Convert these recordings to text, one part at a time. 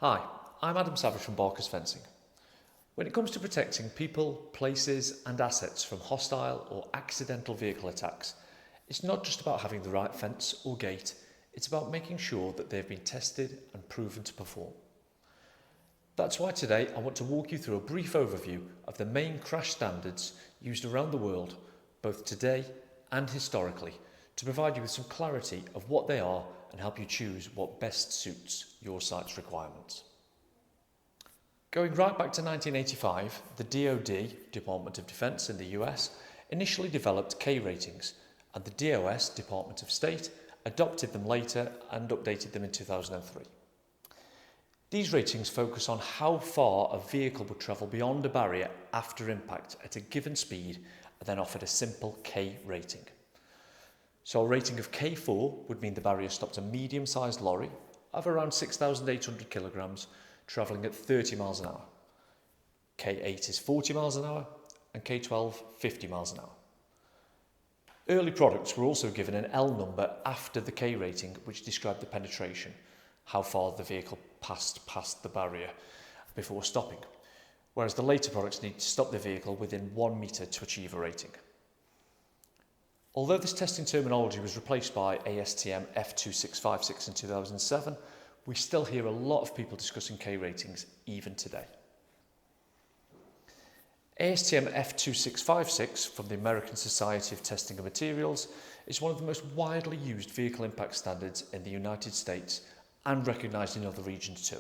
Hi, I'm Adam Savage from Barker's Fencing. When it comes to protecting people, places and assets from hostile or accidental vehicle attacks, it's not just about having the right fence or gate, it's about making sure that they've been tested and proven to perform. That's why today I want to walk you through a brief overview of the main crash standards used around the world, both today and historically, to provide you with some clarity of what they are and help you choose what best suits your site's requirements. Going right back to 1985, the DoD, Department of Defense in the US, initially developed K ratings, and the DOS, Department of State, adopted them later and updated them in 2003. These ratings focus on how far a vehicle would travel beyond a barrier after impact at a given speed and then offered a simple K rating. So a rating of K4 would mean the barrier stopped a medium-sized lorry of around 6,800 kilograms travelling at 30 miles an hour. K8 is 40 miles an hour and K12 50 miles an hour. Early products were also given an L number after the K rating, which described the penetration, how far the vehicle passed the barrier before stopping, whereas the later products need to stop the vehicle within 1 metre to achieve a rating. Although this testing terminology was replaced by ASTM F2656 in 2007, we still hear a lot of people discussing K ratings even today. ASTM F2656 from the American Society of Testing and Materials is one of the most widely used vehicle impact standards in the United States and recognised in other regions too.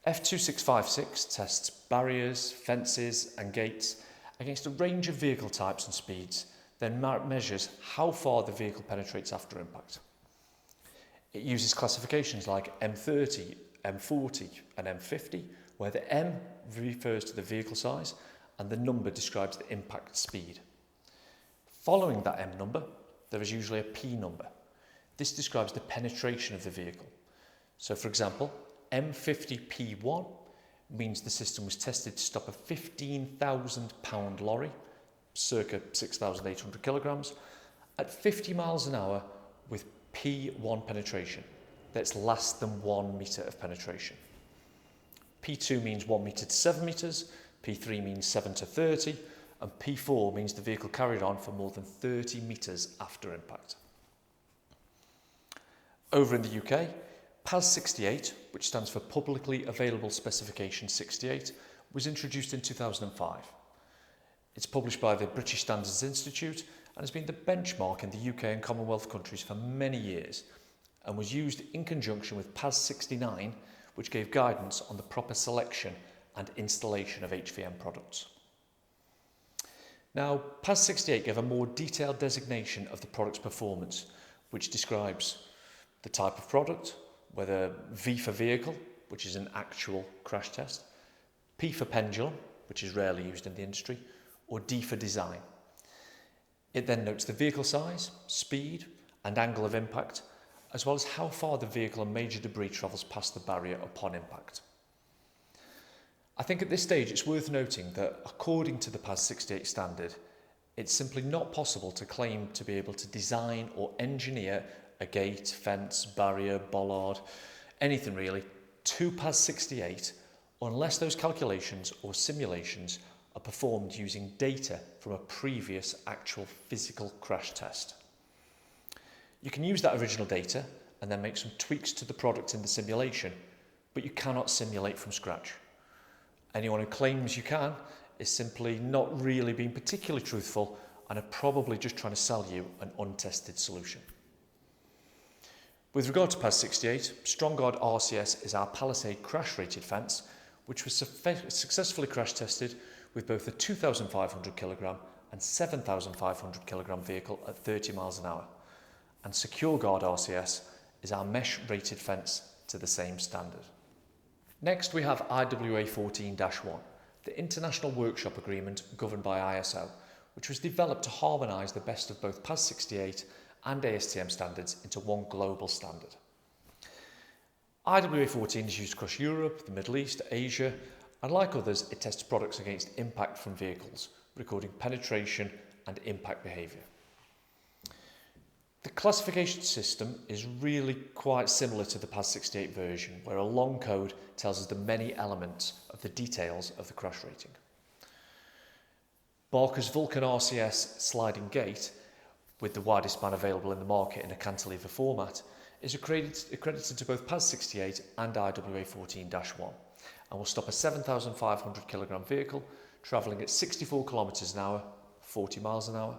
F2656 tests barriers, fences and gates against a range of vehicle types and speeds, then measures how far the vehicle penetrates after impact. It uses classifications like M30, M40 and M50, where the M refers to the vehicle size and the number describes the impact speed. Following that M number, there is usually a P number. This describes the penetration of the vehicle. So for example, M50P1 means the system was tested to stop a 15,000 pound lorry, circa 6,800 kilograms, at 50 miles an hour with P1 penetration. That's less than 1 metre of penetration. P2 means 1 metre to 7 metres, P3 means 7 to 30, and P4 means the vehicle carried on for more than 30 metres after impact. Over in the UK, PAS 68, which stands for Publicly Available Specification 68, was introduced in 2005. It's published by the British Standards Institute and has been the benchmark in the UK and Commonwealth countries for many years and was used in conjunction with PAS 69, which gave guidance on the proper selection and installation of HVM products. Now, PAS 68 gave a more detailed designation of the product's performance, which describes the type of product, whether V for vehicle, which is an actual crash test, P for pendulum, which is rarely used in the industry, or D for design. It then notes the vehicle size, speed and angle of impact, as well as how far the vehicle and major debris travels past the barrier upon impact. I think at this stage it's worth noting that according to the PAS 68 standard, it's simply not possible to claim to be able to design or engineer a gate, fence, barrier, bollard, anything really, to PAS 68 unless those calculations or simulations are performed using data from a previous actual physical crash test. You can use that original data and then make some tweaks to the product in the simulation, but you cannot simulate from scratch. Anyone who claims you can is simply not really being particularly truthful and are probably just trying to sell you an untested solution. With regard to PAS 68, StrongGuard RCS is our Palisade crash-rated fence, which was successfully crash tested with both a 2,500 kilogram and 7,500 kilogram vehicle at 30 miles an hour. And SecureGuard RCS is our mesh-rated fence to the same standard. Next, we have IWA 14-1, the International Workshop Agreement governed by ISO, which was developed to harmonise the best of both PAS 68 and ASTM standards into one global standard. IWA 14 is used across Europe, the Middle East, Asia, and like others, it tests products against impact from vehicles, recording penetration and impact behaviour. The classification system is really quite similar to the PAS68 version, where a long code tells us the many elements of the details of the crash rating. Barker's Vulcan RCS sliding gate, with the widest span available in the market in a cantilever format, is accredited to both PAS68 and IWA 14-1 and will stop a 7,500 kilogram vehicle travelling at 64 kilometres an hour, 40 miles an hour,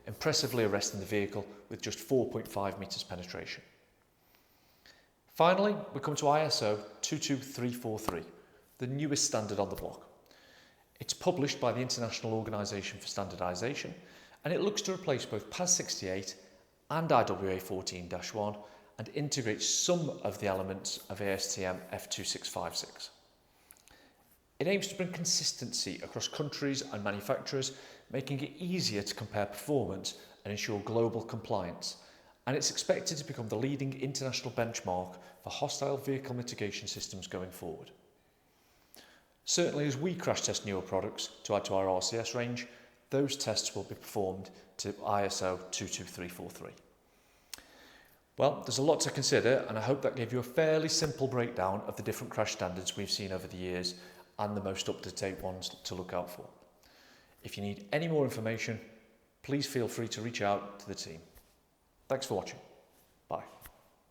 impressively arresting the vehicle with just 4.5 metres penetration. Finally, we come to ISO 22343, the newest standard on the block. It's published by the International Organisation for Standardisation, and it looks to replace both PAS68 and IWA 14-1 and integrates some of the elements of ASTM F2656. It aims to bring consistency across countries and manufacturers, making it easier to compare performance and ensure global compliance, and it's expected to become the leading international benchmark for hostile vehicle mitigation systems going forward. Certainly, as we crash test newer products to add to our RCS range, those tests will be performed to ISO 22343. Well, there's a lot to consider, and I hope that gave you a fairly simple breakdown of the different crash standards we've seen over the years and the most up-to-date ones to look out for. If you need any more information, please feel free to reach out to the team. Thanks for watching. Bye.